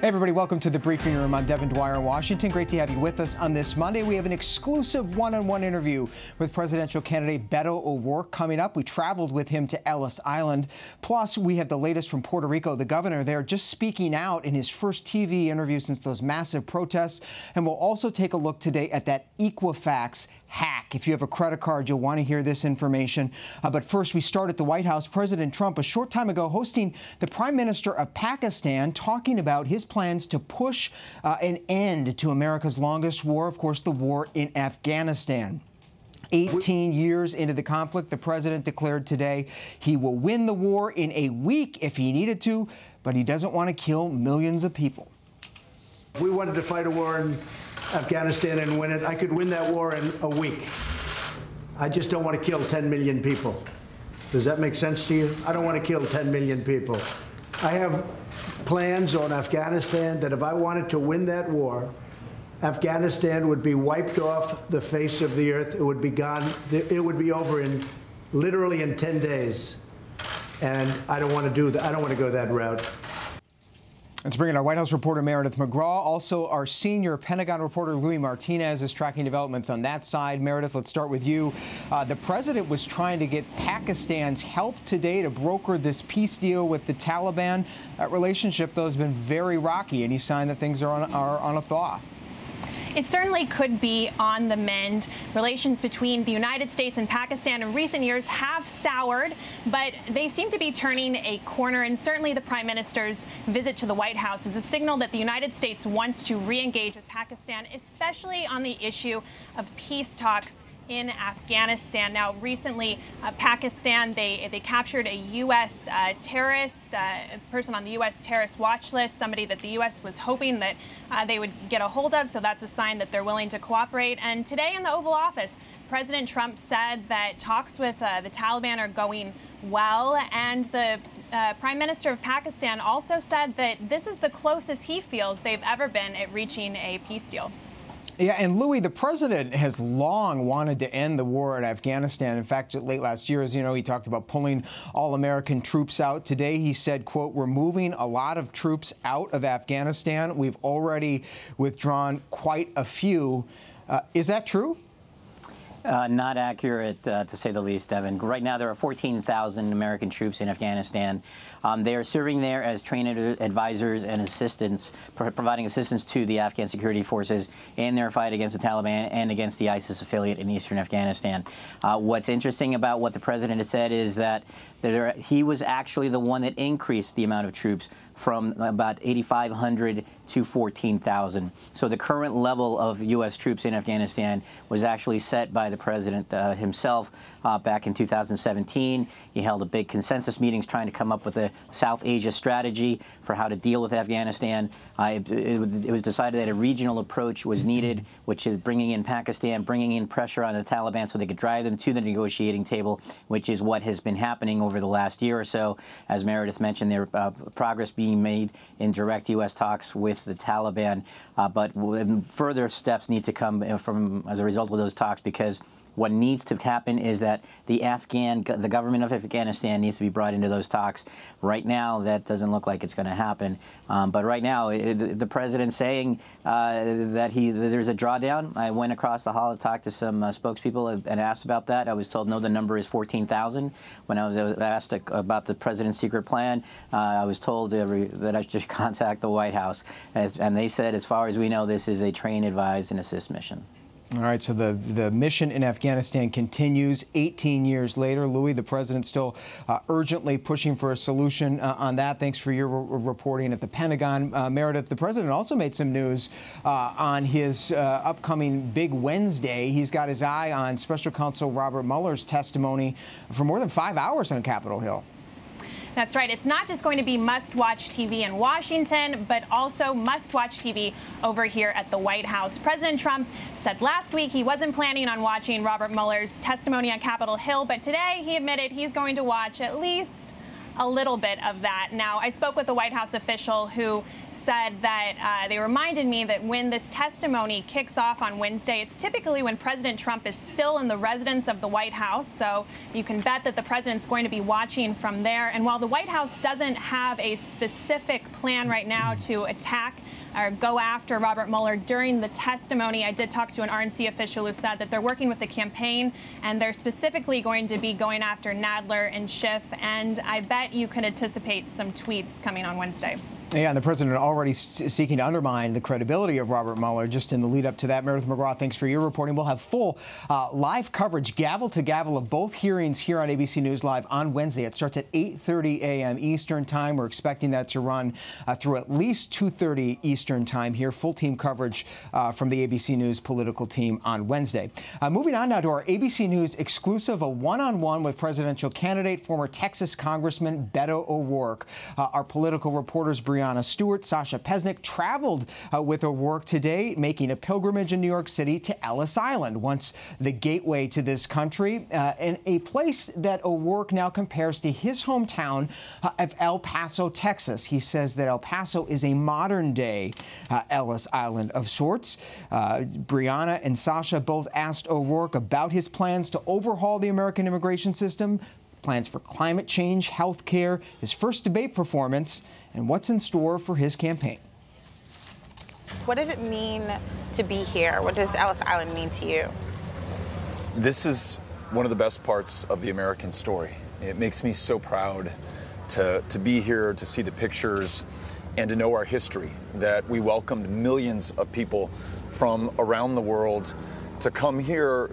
Hey everybody, welcome to the briefing room. I'm Devin Dwyer in Washington. Great to have you with us on this Monday. We have an exclusive one-on-one interview with presidential candidate Beto O'Rourke coming up. We traveled with him to Ellis Island. Plus, we have the latest from Puerto Rico. The governor there just speaking out in his first TV interview since those massive protests. And we'll also take a look today at that Equifax hack. If you have a credit card, you'll want to hear this information. But first, we start at the White House. President Trump, a short time ago, hosting the Prime Minister of Pakistan, talking about his plans to push an end to America's longest war, of course, the war in Afghanistan. 18 years into the conflict, the president declared today he will win the war in a week if he needed to, but he doesn't want to kill millions of people. If we wanted to fight a war in Afghanistan and win it, I could win that war in a week. I just don't want to kill 10 million people. Does that make sense to you? I don't want to kill 10 million people. I have plans on Afghanistan that if I wanted to win that war, Afghanistan would be wiped off the face of the earth. It would be gone. It would be over in literally in 10 days. And I don't want to do that. I don't want to go that route. Let's bring in our White House reporter Meredith McGraw. Also, our senior Pentagon reporter Louis Martinez is tracking developments on that side. Meredith, let's start with you. The president was trying to get Pakistan's help today to broker this peace deal with the Taliban. That relationship, though, has been very rocky. Any sign that things are on a thaw? It certainly could be on the mend. Relations between the United States and Pakistan in recent years have soured, but they seem to be turning a corner. And certainly the Prime Minister's visit to the White House is a signal that the United States wants to re-engage with Pakistan, especially on the issue of peace talks in Afghanistan. Now, recently, Pakistan, they captured a U.S. terrorist, a person on the U.S. terrorist watch list, somebody that the U.S. was hoping that they would get a hold of. So that's a sign that they're willing to cooperate. And today in the Oval Office, President Trump said that talks with the Taliban are going well. And the Prime Minister of Pakistan also said that this is the closest he feels they've ever been at reaching a peace deal. Yeah, and Louis, the president has long wanted to end the war in Afghanistan. In fact, late last year, as you know, he talked about pulling all American troops out. Today, he said, quote, "We're moving a lot of troops out of Afghanistan. We've already withdrawn quite a few." Is that true? Not accurate, to say the least, Devin. Right now, there are 14,000 American troops in Afghanistan. They are serving there as trained advisors and assistants, providing assistance to the Afghan security forces in their fight against the Taliban and against the ISIS affiliate in eastern Afghanistan. What's interesting about what the president has said is that he was actually the one that increased the amount of troops from about 8,500 to 14,000. So the current level of U.S. troops in Afghanistan was actually set by the president himself back in 2017. He held a big consensus meetings trying to come up with a South Asia strategy for how to deal with Afghanistan. It was decided that a regional approach was needed, which is bringing in Pakistan, bringing in pressure on the Taliban so they could drive them to the negotiating table, which is what has been happening over the last year or so. As Meredith mentioned, there progress being made in direct U.S. talks with the Taliban, but further steps need to come as a result of those talks, because what needs to happen is that the government of Afghanistan needs to be brought into those talks. Right now, that doesn't look like it's going to happen. But right now, the president's saying that there's a drawdown. I went across the hall to talk to some spokespeople and asked about that. I was told, no, the number is 14,000. When I was asked about the president's secret plan, I was told that I should contact the White House. And they said, as far as we know, this is a train, advise, and assist mission. All right, so the mission in Afghanistan continues 18 years later. Louis, the president still urgently pushing for a solution on that. Thanks for your reporting at the Pentagon. Meredith, the president also made some news on his upcoming big Wednesday. He's got his eye on Special Counsel Robert Mueller's testimony for more than 5 hours on Capitol Hill. That's right. It's not just going to be must-watch TV in Washington, but also must-watch TV over here at the White House. President Trump said last week he wasn't planning on watching Robert Mueller's testimony on Capitol Hill, but today he admitted he's going to watch at least a little bit of that. Now, I spoke with a White House official who said that they reminded me that when this testimony kicks off on Wednesday, it's typically when President Trump is still in the residence of the White House. So you can bet that the president's going to be watching from there. And while the White House doesn't have a specific plan right now to attack or go after Robert Mueller during the testimony, I did talk to an RNC official who said that they're working with the campaign and they're specifically going to be going after Nadler and Schiff. And I bet you can anticipate some tweets coming on Wednesday. Yeah, and the president already seeking to undermine the credibility of Robert Mueller just in the lead up to that. Meredith McGraw, thanks for your reporting. We'll have full live coverage, gavel to gavel, of both hearings here on ABC News Live on Wednesday. It starts at 8:30 a.m. Eastern Time. We're expecting that to run through at least 2:30 Eastern Time here. Full team coverage from the ABC News political team on Wednesday. Moving on now to our ABC News exclusive, a one-on-one with presidential candidate, former Texas Congressman Beto O'Rourke. Our political reporters Brianna Stewart, Sasha Pesnick traveled with O'Rourke today, making a pilgrimage in New York City to Ellis Island, once the gateway to this country, and a place that O'Rourke now compares to his hometown of El Paso, Texas. He says that El Paso is a modern-day Ellis Island of sorts. Brianna and Sasha both asked O'Rourke about his plans to overhaul the American immigration system, plans for climate change, health care, his first debate performance, and what's in store for his campaign. What does it mean to be here? What does Ellis Island mean to you? This is one of the best parts of the American story. It makes me so proud to be here, to see the pictures, and to know our history, that we welcomed millions of people from around the world to come here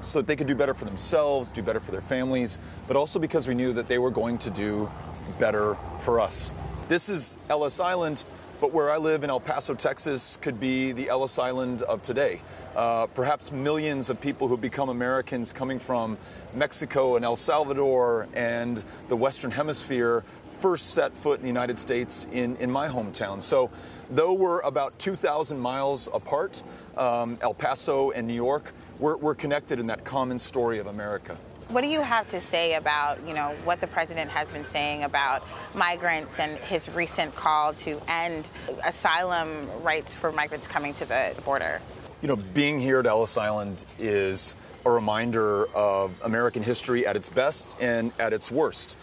so that they could do better for themselves, do better for their families, but also because we knew that they were going to do better for us. This is Ellis Island, but where I live in El Paso, Texas, could be the Ellis Island of today. Perhaps millions of people who become Americans coming from Mexico and El Salvador and the Western Hemisphere first set foot in the United States in my hometown. So though we're about 2,000 miles apart, El Paso and New York, we're connected in that common story of America. What do you have to say about, what the president has been saying about migrants and his recent call to end asylum rights for migrants coming to the border? Being here at Ellis Island is a reminder of American history at its best and at its worst.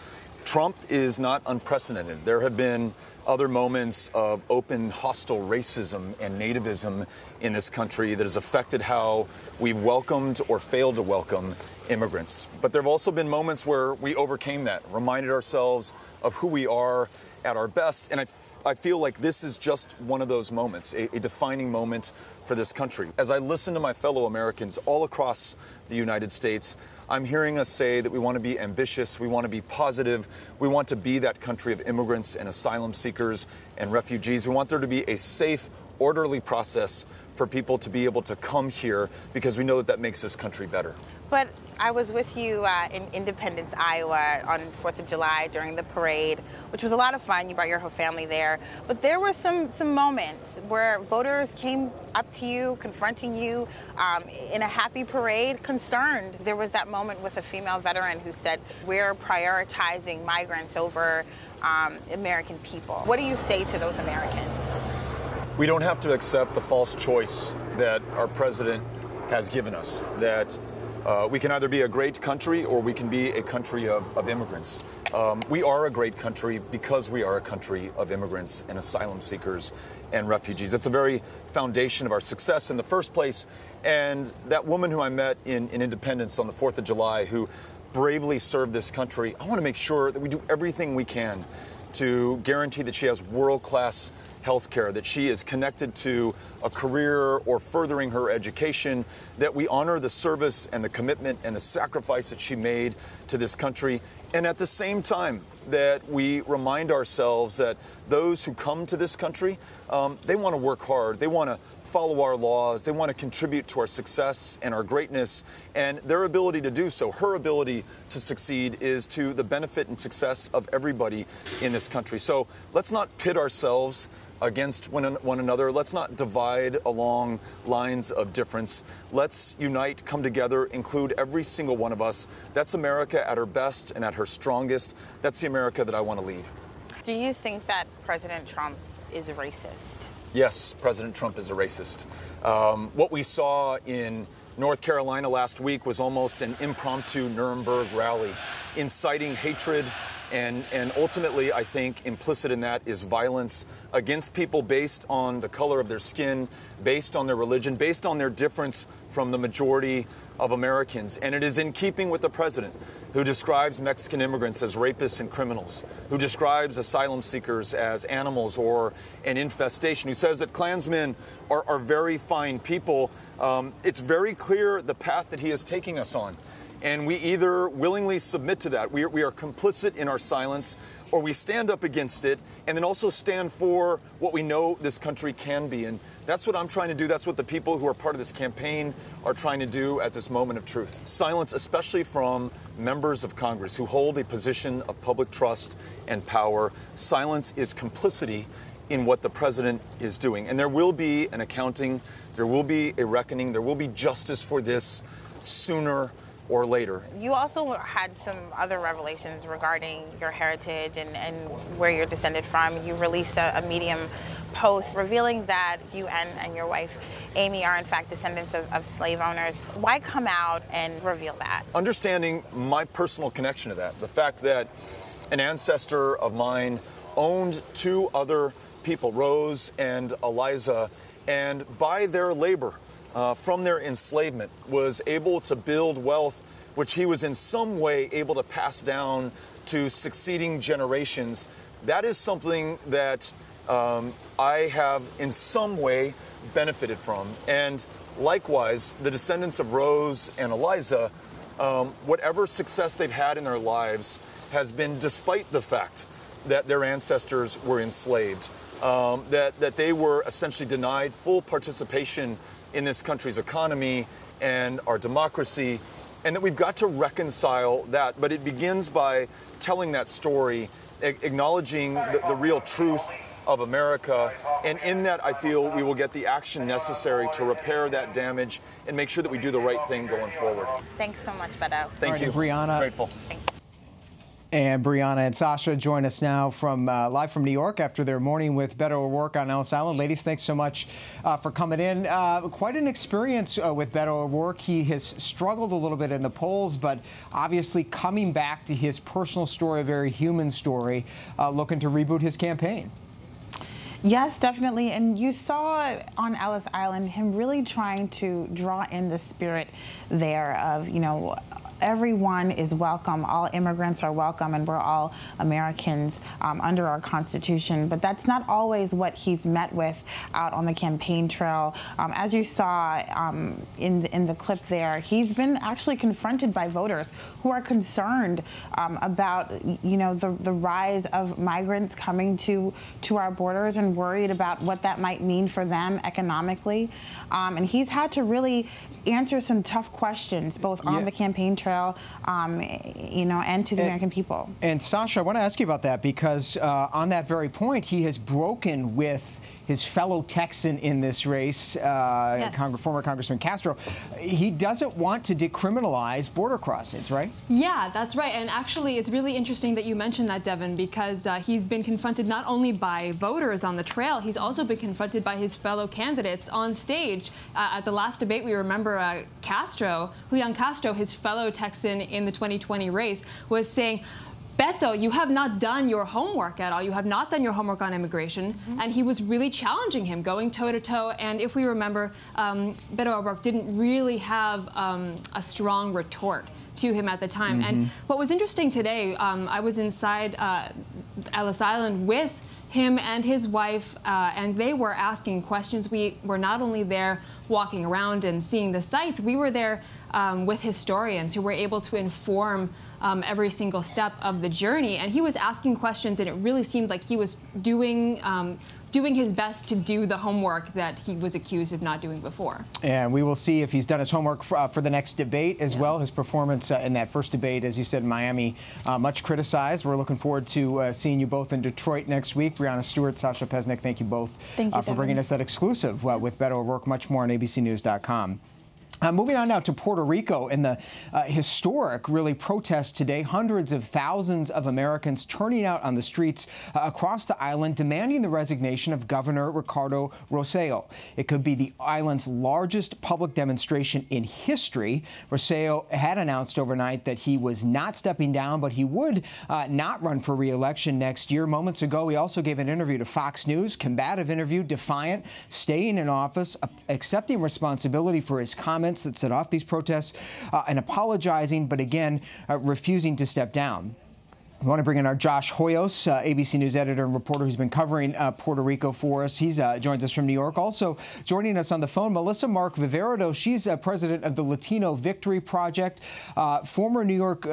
Trump is not unprecedented. There have been other moments of open, hostile racism and nativism in this country that has affected how we've welcomed or failed to welcome immigrants. But there have also been moments where we overcame that, reminded ourselves of who we are at our best. And I feel like this is just one of those moments, a defining moment for this country. As I listen to my fellow Americans all across the United States, I'm hearing us say that we want to be ambitious, we want to be positive, we want to be that country of immigrants and asylum seekers and refugees. We want there to be a safe, orderly process for people to be able to come here because we know that that makes this country better. But I was with you in Independence, Iowa on 4th of July during the parade, which was a lot of fun. You brought your whole family there. But there were some moments where voters came up to you, confronting you in a happy parade, concerned. There was that moment with a female veteran who said, we're prioritizing migrants over American people. What do you say to those Americans? We don't have to accept the false choice that our president has given us, that we can either be a great country or we can be a country of immigrants. We are a great country because we are a country of immigrants and asylum seekers and refugees. It's the very foundation of our success in the first place. And that woman who I met in Independence on the 4th of July who bravely served this country, I want to make sure that we do everything we can to guarantee that she has world-class health care, that she is connected to a career or furthering her education, that we honor the service and the commitment and the sacrifice that she made to this country, and at the same time that we remind ourselves that those who come to this country, they want to work hard, they want to follow our laws, they want to contribute to our success and our greatness, and their ability to do so, her ability to succeed, is to the benefit and success of everybody in this country. So let's not pit ourselves against one another. Let's not divide along lines of difference. Let's unite, come together, include every single one of us. That's America at her best and at her strongest. That's the America that I want to lead. Do you think that President Trump is racist. Yes, President Trump is a racist. What we saw in North Carolina last week was almost an impromptu Nuremberg rally, inciting hatred, and ultimately, I think, implicit in that is violence against people based on the color of their skin, based on their religion, based on their difference from the majority of Americans. And it is in keeping with the president, who describes Mexican immigrants as rapists and criminals, who describes asylum seekers as animals or an infestation, who says that Klansmen are very fine people. It's very clear the path that he is taking us on. And we either willingly submit to that, we are complicit in our silence, or we stand up against it and then also stand for what we know this country can be. And that's what I'm trying to do. That's what the people who are part of this campaign are trying to do at this moment of truth. Silence, especially from members of Congress who hold a position of public trust and power. Silence is complicity in what the president is doing. And there will be an accounting, there will be a reckoning, there will be justice for this sooner or later. You also had some other revelations regarding your heritage and where you're descended from. You released a Medium post revealing that you and your wife, Amy, are in fact descendants of slave owners. Why come out and reveal that? Understanding my personal connection to that, the fact that an ancestor of mine owned two other people, Rose and Eliza, and by their labor, from their enslavement, was able to build wealth, which he was in some way able to pass down to succeeding generations. That is something that I have in some way benefited from. And likewise, the descendants of Rose and Eliza, whatever success they've had in their lives has been despite the fact that their ancestors were enslaved, that they were essentially denied full participation in this country's economy and our democracy, and that we've got to reconcile that. But it begins by telling that story, acknowledging the real truth of America, and in that I feel we will get the action necessary to repair that damage and make sure that we do the right thing going forward. Thanks so much, Beto. Thank you. Brianna. Grateful. Thanks. And Brianna and Sasha join us now from live from New York after their morning with Beto O'Rourke on Ellis Island. Ladies, thanks so much for coming in. Quite an experience with Beto O'Rourke. He has struggled a little bit in the polls, but obviously coming back to his personal story, a very human story, looking to reboot his campaign. Yes, definitely. And you saw on Ellis Island him really trying to draw in the spirit there of, you know, everyone is welcome, all immigrants are welcome, and we're all Americans under our Constitution. But that's not always what he's met with out on the campaign trail. As you saw in the clip there, he's been actually confronted by voters who are concerned about, you know, the rise of migrants coming to our borders and worried about what that might mean for them economically. And he's had to really answer some tough questions, both on the campaign trail, you know, and to the American people. And Sasha, I want to ask you about that because on that very point, he has broken with his fellow Texan in this race, former Congressman Castro. He doesn't want to decriminalize border crossings, right? Yeah, that's right. And actually, it's really interesting that you mentioned that, Devin, because he's been confronted not only by voters on the trail, he's also been confronted by his fellow candidates on stage. At the last debate, we remember Julian Castro, his fellow Texan in the 2020 race, was saying, Beto, you have not done your homework at all. You have not done your homework on immigration. And he was really challenging him, going toe-to-toe. And if we remember, Beto O'Rourke didn't really have a strong retort to him at the time. And what was interesting today, I was inside Ellis Island with him and his wife, and they were asking questions. We were not only there walking around and seeing the sights, we were there with historians who were able to inform every single step of the journey. And he was asking questions, and it really seemed like he was doing his best to do the homework that he was accused of not doing before. And we will see if he's done his homework for the next debate as well. His performance in that first debate, as you said, in Miami, much criticized. We're looking forward to seeing you both in Detroit next week. Brianna Stewart, Sasha Pesnick, thank you both for bringing us that exclusive with Beto O'Rourke. Much more on abcnews.com. Moving on now to Puerto Rico and the historic, really, protest today. Hundreds of thousands of Americans turning out on the streets across the island demanding the resignation of Governor Ricardo Rosselló. It could be the island's largest public demonstration in history. Rosselló had announced overnight that he was not stepping down, but he would not run for re-election next year. Moments ago, he also gave an interview to Fox News, combative interview, defiant, staying in office, accepting responsibility for his comments that set off these protests, and apologizing, but again, refusing to step down. We want to bring in our Josh Hoyos, ABC News editor and reporter who's been covering Puerto Rico for us. He's joins us from New York. Also joining us on the phone, Melissa Mark Viverito. She's president of the Latino Victory Project, former New York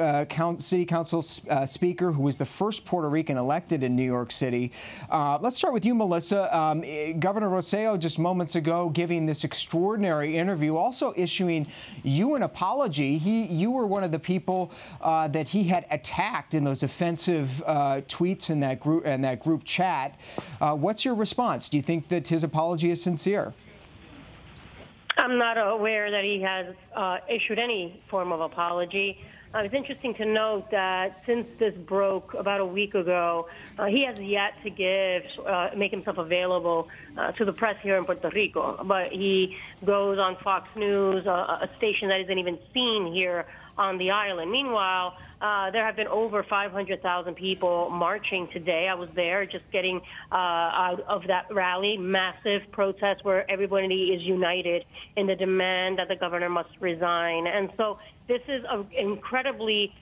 City Council speaker who was the first Puerto Rican elected in New York City. Let's start with you, Melissa. Governor Rosselló just moments ago giving this extraordinary interview, also issuing you an apology. You were one of the people that he had attacked in those offensive tweets in that group chat. What's your response? Do you think that his apology is sincere? I'm not aware that he has issued any form of apology. It's interesting to note that since this broke about a week ago, he has yet to make himself available to the press here in Puerto Rico. But he goes on Fox News, a station that isn't even seen here on the island. Meanwhile, there have been over 500,000 people marching today. I was there just getting out of that rally, massive protest where everybody is united in the demand that the governor must resign. And so this is an incredibly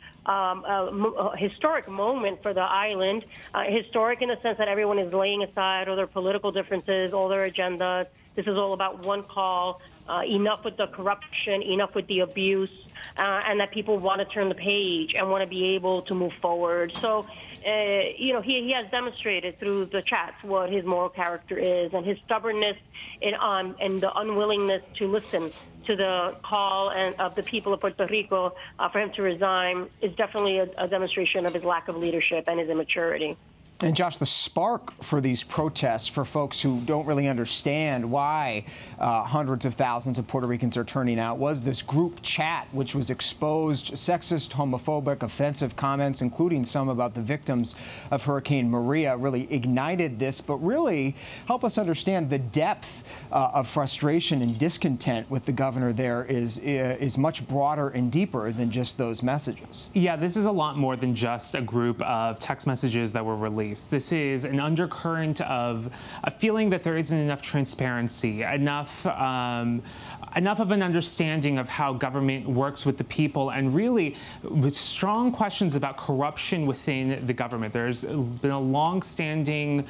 historic moment for the island, historic in the sense that everyone is laying aside all their political differences, all their agendas. This is all about one call, enough with the corruption, enough with the abuse, and that people want to turn the page and want to be able to move forward. So, he has demonstrated through the chats what his moral character is, and his stubbornness and the unwillingness to listen to the call of the people of Puerto Rico for him to resign is definitely a demonstration of his lack of leadership and his immaturity. And Josh, the spark for these protests, for folks who don't really understand why hundreds of thousands of Puerto Ricans are turning out, was this group chat, which was exposed sexist, homophobic, offensive comments, including some about the victims of Hurricane Maria, really ignited this, but really help us understand the depth of frustration and discontent with the governor there is much broader and deeper than just those messages. Yeah, this is a lot more than just a group of text messages that were released. This is an undercurrent of a feeling that there isn't enough transparency, enough of an understanding of how government works with the people, and really with strong questions about corruption within the government. There's been a long-standing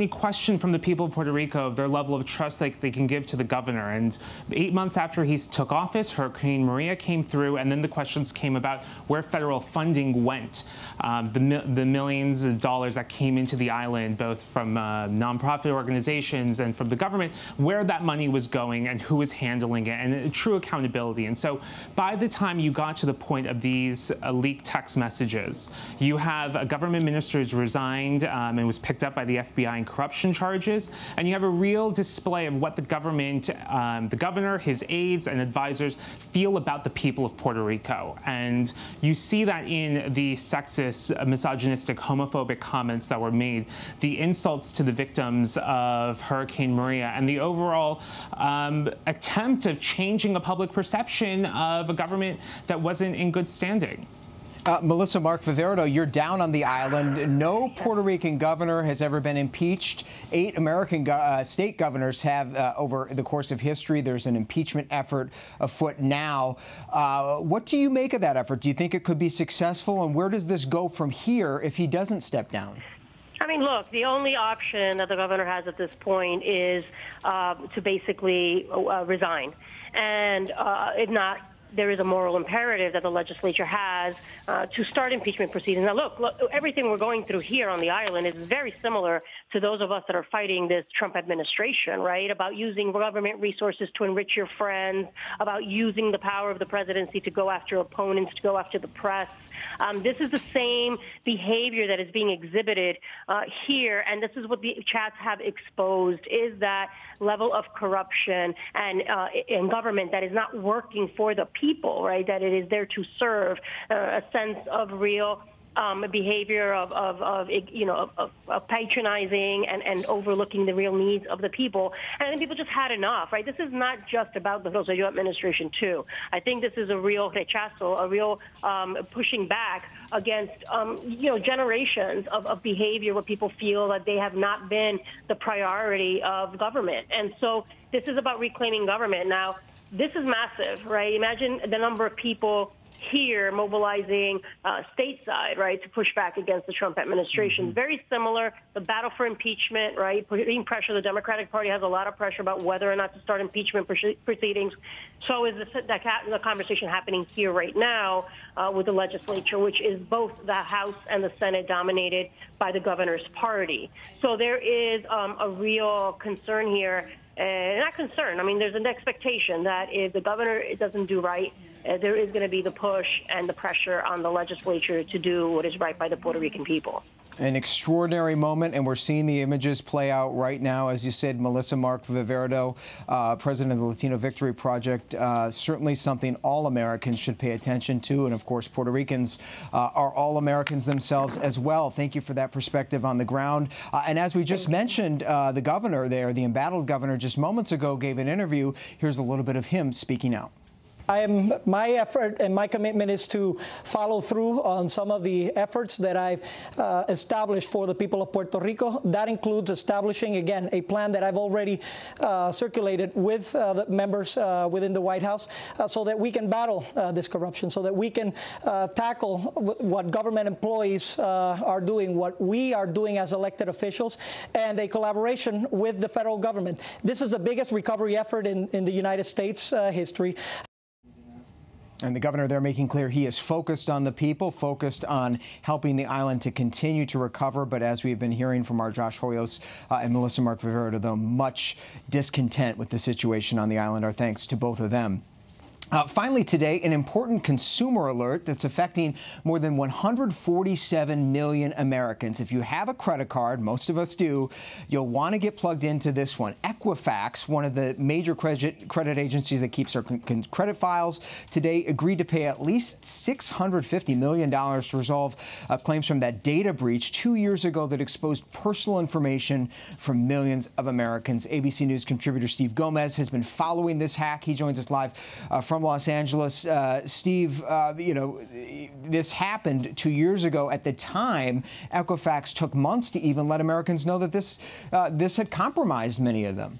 question from the people of Puerto Rico of their level of trust they can give to the governor. And 8 months after he took office, Hurricane Maria came through, and then the questions came about where federal funding went, the millions of dollars that came into the island, both from nonprofit organizations and from the government, where that money was going and who was handling it, and true accountability. And so by the time you got to the point of these leaked text messages, you have a government minister who's resigned and was picked up by the FBI in corruption charges, and you have a real display of what the government, the governor, his aides, and advisors feel about the people of Puerto Rico. And you see that in the sexist, misogynistic, homophobic comments that were made, the insults to the victims of Hurricane Maria, and the overall attempt of changing a public perception of a government that wasn't in good standing. Melissa Mark Viverito, you're down on the island. No Puerto Rican governor has ever been impeached. 8 American state governors have over the course of history. There's an impeachment effort afoot now. What do you make of that effort? Do you think it could be successful? And where does this go from here if he doesn't step down? I mean, look, the only option that the governor has at this point is to basically resign. And if not, there is a moral imperative that the legislature has to start impeachment proceedings. Now, look, everything we're going through here on the island is very similar to those of us that are fighting this Trump administration, right? About using government resources to enrich your friends, about using the power of the presidency to go after opponents, to go after the press. This is the same behavior that is being exhibited here, and this is what the chats have exposed, is that level of corruption and in government that is not working for the people, right? That it is there to serve a sense of real behavior of patronizing and overlooking the real needs of the people. And I think people just had enough, right? This is not just about the Rosselló administration, too. I think this is a real rechazo, a real pushing back against, generations of behavior where people feel that they have not been the priority of government. And so this is about reclaiming government. Now, this is massive, right? Imagine the number of people here mobilizing stateside, right, to push back against the Trump administration. Mm-hmm. Very similar, the battle for impeachment, right, putting pressure. The Democratic Party has a lot of pressure about whether or not to start impeachment proceedings. So is the conversation happening here right now with the legislature, which is both the House and the Senate dominated by the governor's party. So there is a real concern here. Not concern. I mean, there's an expectation that if the governor doesn't do right, there is going to be the push and the pressure on the legislature to do what is right by the Puerto Rican people. An extraordinary moment, and we're seeing the images play out right now. As you said, Melissa Mark Viverito, president of the Latino Victory Project, certainly something all Americans should pay attention to. And of course, Puerto Ricans are all Americans themselves as well. Thank you for that perspective on the ground. And as we just mentioned, the governor there, the embattled governor, just moments ago gave an interview. Here's a little bit of him speaking out. My effort and my commitment is to follow through on some of the efforts that I've established for the people of Puerto Rico. That includes establishing, again, a plan that I've already circulated with the members within the White House so that we can battle this corruption, so that we can tackle what government employees are doing, what we are doing as elected officials, and a collaboration with the federal government. This is the biggest recovery effort in the United States history. And the governor there making clear he is focused on the people, focused on helping the island to continue to recover. But as we've been hearing from our Josh Hoyos and Melissa Mark Viverito, though, much discontent with the situation on the island. Our thanks to both of them. Finally today, an important consumer alert that's affecting more than 147 million Americans. If you have a credit card, most of us do, you'll want to get plugged into this one. Equifax, one of the major credit agencies that keeps our credit files, today agreed to pay at least $650 million to resolve claims from that data breach 2 years ago that exposed personal information from millions of Americans. ABC News contributor Steve Gomez has been following this hack. He joins us live from Los Angeles. Steve, this happened 2 years ago. At the time, Equifax took months to even let Americans know that this had compromised many of them.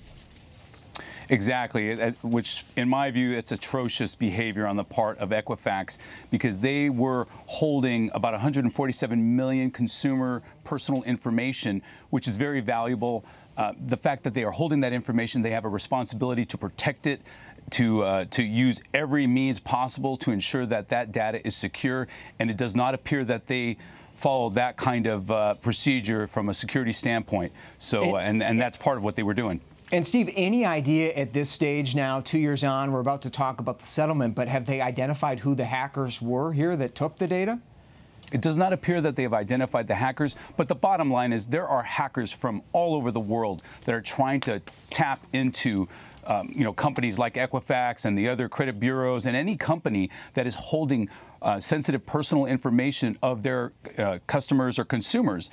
Exactly, which in my view, it's atrocious behavior on the part of Equifax, because they were holding about 147 million consumer personal information, which is very valuable. The fact that they are holding that information, they have a responsibility to protect it, to use every means possible to ensure that that data is secure, and it does not appear that they follow that kind of procedure from a security standpoint. So, and that's part of what they were doing. And Steve, any idea at this stage now, 2 years on, we're about to talk about the settlement, but have they identified who the hackers were here that took the data? It does not appear that they have identified the hackers, but the bottom line is there are hackers from all over the world that are trying to tap into companies like Equifax and the other credit bureaus, and any company that is holding sensitive personal information of their customers or consumers.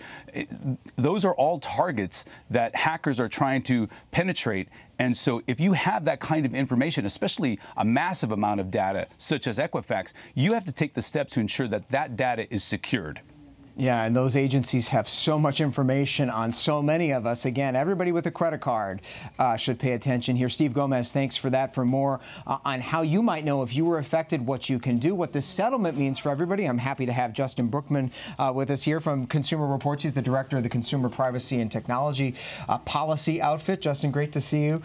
Those are all targets that hackers are trying to penetrate. And so if you have that kind of information, especially a massive amount of data, such as Equifax, you have to take the steps to ensure that that data is secured. Yeah, and those agencies have so much information on so many of us. Again, everybody with a credit card should pay attention here. Steve Gomez, thanks for that. For more on how you might know if you were affected, what you can do, what this settlement means for everybody, I'm happy to have Justin Brookman with us here from Consumer Reports. He's the director of the Consumer Privacy and Technology Policy Outfit. Justin, great to see you.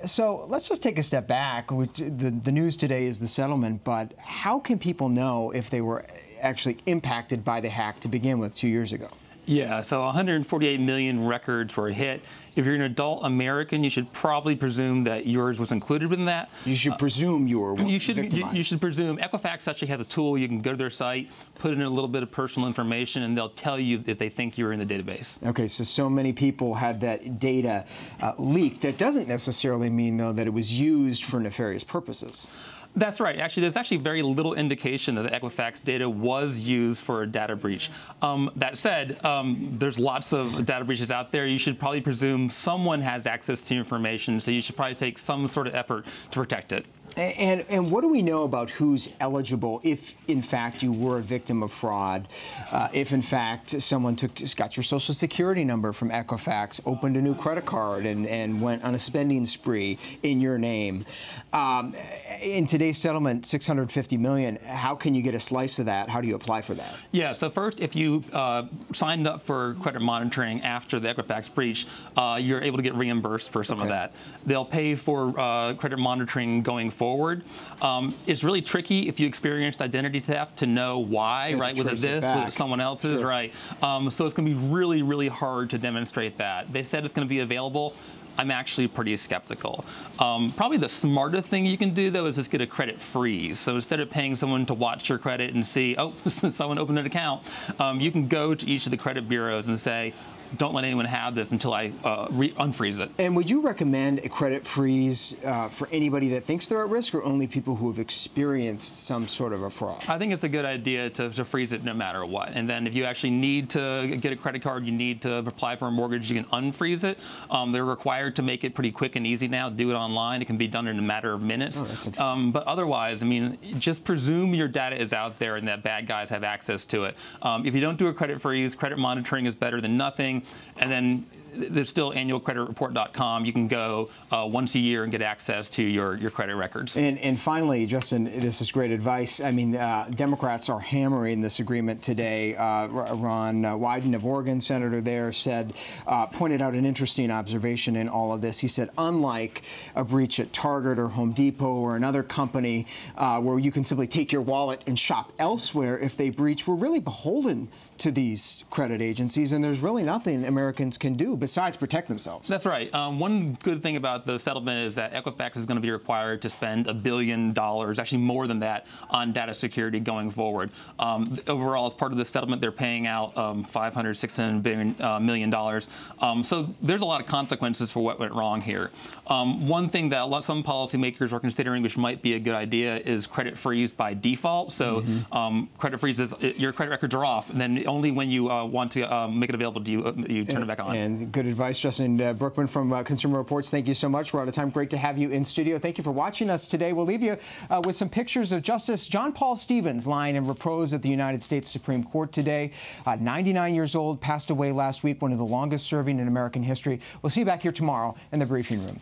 So let's just take a step back. The news today is the settlement, but how can people know if they were actually impacted by the hack to begin with 2 years ago? Yeah, so 148 million records were hit. If you're an adult American, you should probably presume that yours was included in that. You should presume you were victimized. You should presume. Equifax actually has a tool. You can go to their site, put in a little bit of personal information, and they'll tell you if they think you're in the database. Okay, so many people had that data leaked. That doesn't necessarily mean, though, that it was used for nefarious purposes. That's right. Actually, there's actually very little indication that the Equifax data was used for a data breach. That said, there's lots of data breaches out there. You should probably presume someone has access to information, so you should probably take some sort of effort to protect it. And what do we know about who's eligible if, in fact, you were a victim of fraud? If, in fact, someone got your Social Security number from Equifax, opened a new credit card, and went on a spending spree in your name? In today's settlement, $650 million, how can you get a slice of that? How do you apply for that? Yeah, so first, if you signed up for credit monitoring after the Equifax breach, you're able to get reimbursed for some of that. They'll pay for credit monitoring going forward. It's really tricky if you experienced identity theft to know why, right? Was it this? Was it someone else's? Sure. Right. So it's going to be really, really hard to demonstrate that. They said it's going to be available. I'm actually pretty skeptical. Probably the smartest thing you can do, though, is just get a credit freeze. So instead of paying someone to watch your credit and see, oh, someone opened an account, you can go to each of the credit bureaus and say, don't let anyone have this until I unfreeze it. And would you recommend a credit freeze for anybody that thinks they're at risk, or only people who have experienced some sort of a fraud? I think it's a good idea to freeze it no matter what. And then if you actually need to get a credit card, you need to apply for a mortgage, you can unfreeze it. They're required to make it pretty quick and easy now. Do it online. It can be done in a matter of minutes. Oh, that's interesting. But otherwise, I mean, just presume your data is out there and that bad guys have access to it. If you don't do a credit freeze, credit monitoring is better than nothing. And then there's still annualcreditreport.com. You can go once a year and get access to your credit records. And finally, Justin, this is great advice. I mean, Democrats are hammering this agreement today. Ron Wyden of Oregon, senator there, pointed out an interesting observation in all of this. He said, unlike a breach at Target or Home Depot or another company where you can simply take your wallet and shop elsewhere if they breach, we're really beholden to these credit agencies, and there's really nothing Americans can do besides protect themselves. That's right. One good thing about the settlement is that Equifax is going to be required to spend $1 billion, actually more than that, on data security going forward. Overall, as part of the settlement, they're paying out $600 million. So there's a lot of consequences for what went wrong here. One thing that some policymakers are considering, which might be a good idea, is credit freeze by default. So credit freeze is your credit records are off, and then only when you want to make it available do you turn it back on. And good advice, Justin Brookman from Consumer Reports. Thank you so much. We're out of time. Great to have you in studio. Thank you for watching us today. We'll leave you with some pictures of Justice John Paul Stevens lying in repose at the United States Supreme Court today. 99 years old, passed away last week, one of the longest serving in American history. We'll see you back here tomorrow in the briefing room.